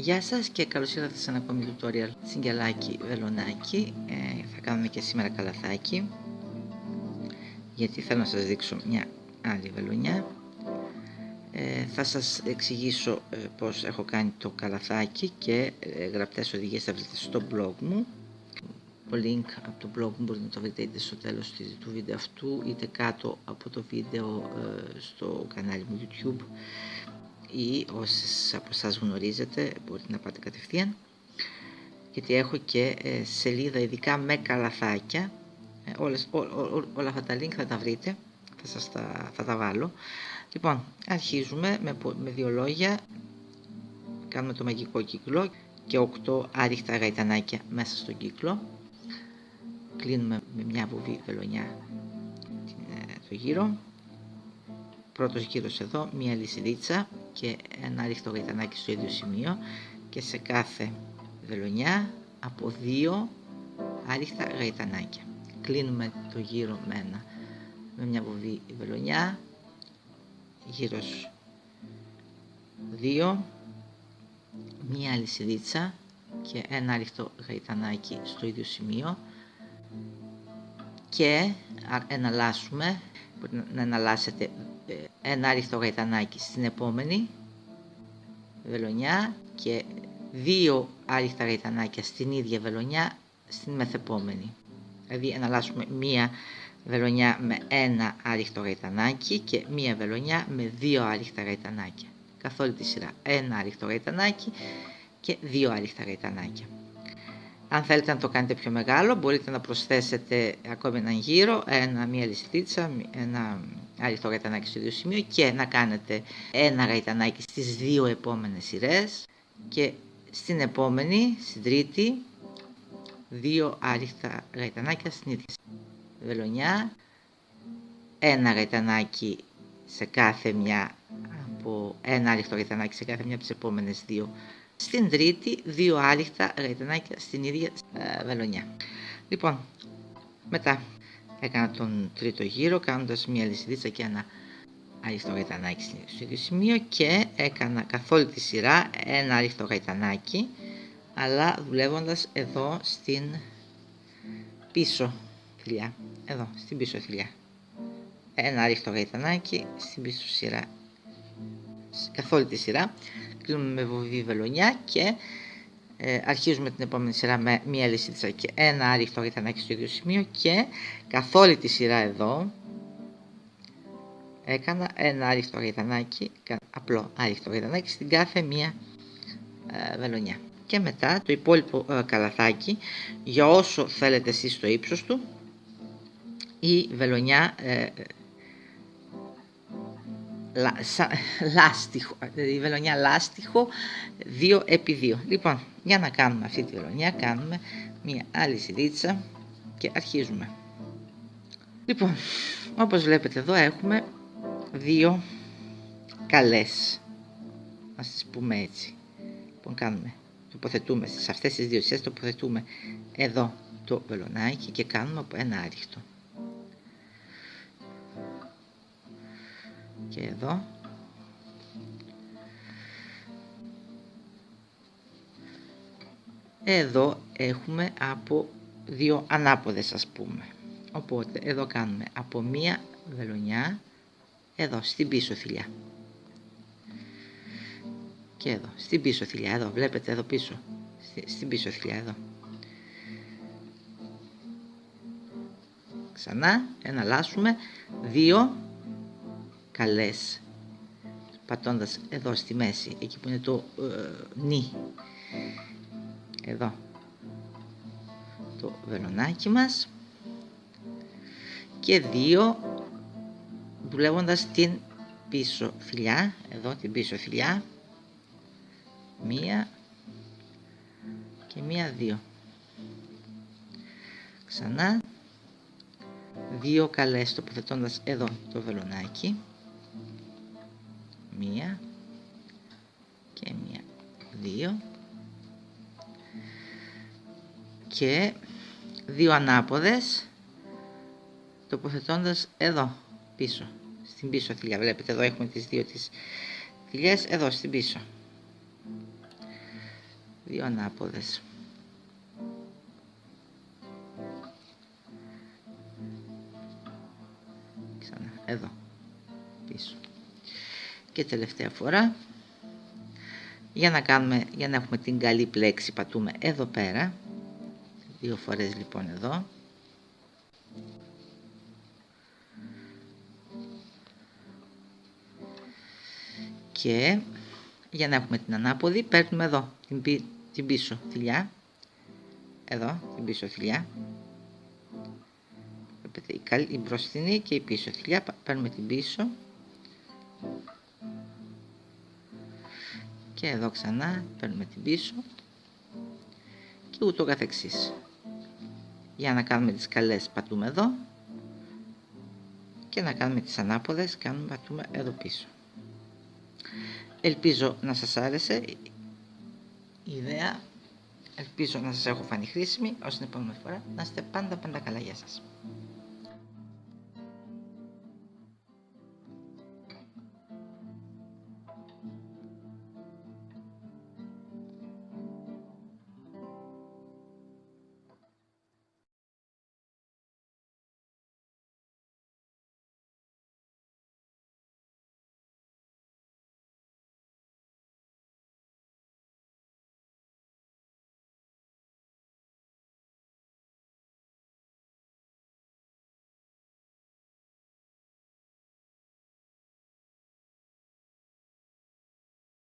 Γεια σας και καλώς ήρθατε σε ένα ακόμη tutorial τσιγκελάκι βελονάκι. Θα κάνουμε και σήμερα καλαθάκι, γιατί θέλω να σας δείξω μια άλλη βελονιά. Θα σας εξηγήσω πως έχω κάνει το καλαθάκι και γραπτές οδηγίες θα βρείτε στο blog μου. Το link από το blog μου μπορείτε να το βρείτε είτε στο τέλος του βίντεο αυτού, είτε κάτω από το βίντεο στο κανάλι μου YouTube, ή όσες από εσάς γνωρίζετε μπορείτε να πάτε κατευθείαν, γιατί έχω και σελίδα ειδικά με καλαθάκια. Όλα αυτά τα link θα τα βρείτε, θα τα βάλω. Λοιπόν, αρχίζουμε με δύο λόγια. Κάνουμε το μαγικό κύκλο και 8 άριχτα γαϊτανάκια μέσα στον κύκλο. Κλείνουμε με μια βουβή βελονιά το γύρο. Πρώτος γύρος εδώ, μια λυσιδίτσα και ένα άριχτο γαϊτανάκι στο ίδιο σημείο, και σε κάθε βελονιά από 2 άριχτα γαϊτανάκια. Κλείνουμε το γύρο με μια βουβή βελονιά, γύρος 2, μια λυσιδίτσα και ένα άριχτο γαϊτανάκι στο ίδιο σημείο, και εναλλάσσουμε. Μπορείτε να εναλλάσσετε ένα άριχτο γαϊτανάκι στην επόμενη βελονιά και 2 άριχτα γαϊτανάκια στην ίδια βελονιά στην μεθεπόμενη. Δηλαδή εναλλάσσουμε μία βελονιά με ένα άριχτο γαϊτανάκι και μία βελονιά με 2 άριχτα γαϊτανάκια. Καθ' όλη τη σειρά ένα άριχτο γαϊτανάκι και 2 άριχτα γαϊτανάκια. Αν θέλετε να το κάνετε πιο μεγάλο, μπορείτε να προσθέσετε ακόμη έναν γύρο, μία λυσιδίτσα, ένα άριχτο γαϊτανάκι στο ίδιο σημείο, και να κάνετε ένα γαϊτανάκι στις 2 επόμενες σειρές, και στην επόμενη, στην τρίτη, 2 άριχτα γαϊτανάκια στην ίδια βελονιά, ένα γαϊτανάκι σε κάθε μια, ένα άριχτο γαϊτανάκι σε κάθε μια από τις επόμενες 2. Στην τρίτη 2 άριχτα γαϊτανάκια στην ίδια βελονιά. Λοιπόν, μετά έκανα τον τρίτο γύρο κάνοντας μία λυσιδίτσα και ένα άριχτο γαϊτανάκι στο ίδιο σημείο, και έκανα καθ' όλη τη σειρά ένα άριχτο γαϊτανάκι, αλλά δουλεύοντας εδώ στην πίσω θηλιά. Εδώ στην πίσω θηλιά ένα άριχτο γαϊτανάκι στην πίσω σειρά, καθ' όλη τη σειρά. Κλείνουμε με βουβή βελονιά και αρχίζουμε την επόμενη σειρά με μία λυσίδα και ένα άριχτο γαϊτανάκι στο ίδιο σημείο, και καθ' όλη τη σειρά εδώ έκανα ένα άριχτο γαϊτανάκι, απλό άριχτο γαϊτανάκι στην κάθε μία βελονιά. Και μετά το υπόλοιπο καλαθάκι, για όσο θέλετε εσείς το ύψος του, η βελονιά λάστιχο, η βελονιά λάστιχο 2x2. Λοιπόν, για να κάνουμε αυτή τη βελονιά κάνουμε μια άλλη σιδίτσα και αρχίζουμε. Λοιπόν, όπως βλέπετε εδώ έχουμε 2 καλές, να τις πούμε έτσι. Λοιπόν, τοποθετούμε σε αυτές τις 2 σειρές, τοποθετούμε εδώ το βελονάκι και κάνουμε από ένα άριχτο. Και εδώ έχουμε από 2 ανάποδες, ας πούμε. Οπότε εδώ κάνουμε από μία βελονιά εδώ στην πίσω θηλιά, και εδώ στην πίσω θηλιά, εδώ βλέπετε εδώ πίσω, στην πίσω θηλιά εδώ. Ξανά εναλλάσσουμε 2 καλές, πατώντας εδώ στη μέση, εκεί που είναι το νι, εδώ το βελονάκι μας, και 2 δουλεύοντας την πίσω θηλιά, εδώ την πίσω θηλιά, μία και μία, 2. Ξανά 2 καλές τοποθετώντας εδώ το βελονάκι, μία και μία, 2, και 2 ανάποδες τοποθετώντας εδώ πίσω, στην πίσω θηλιά. Βλέπετε εδώ έχουμε τις 2 τις θηλιές εδώ στην πίσω. 2 ανάποδες. Ξανά, εδώ, πίσω. Και τελευταία φορά, για να έχουμε την καλή πλέξη, πατούμε εδώ πέρα, 2 φορές λοιπόν εδώ. Και για να έχουμε την ανάποδη, παίρνουμε εδώ την πίσω θηλιά, εδώ την πίσω θηλιά, η μπροστινή και η πίσω θηλιά, παίρνουμε την πίσω και εδώ ξανά παίρνουμε την πίσω και ούτω καθεξής. Για να κάνουμε τις καλές πατούμε εδώ και να κάνουμε τις ανάποδες πατούμε εδώ πίσω. Ελπίζω να σας άρεσε η ιδέα, ελπίζω να σας έχω φανεί χρήσιμη. Ως την επόμενη φορά, να είστε πάντα καλά, γεια σας.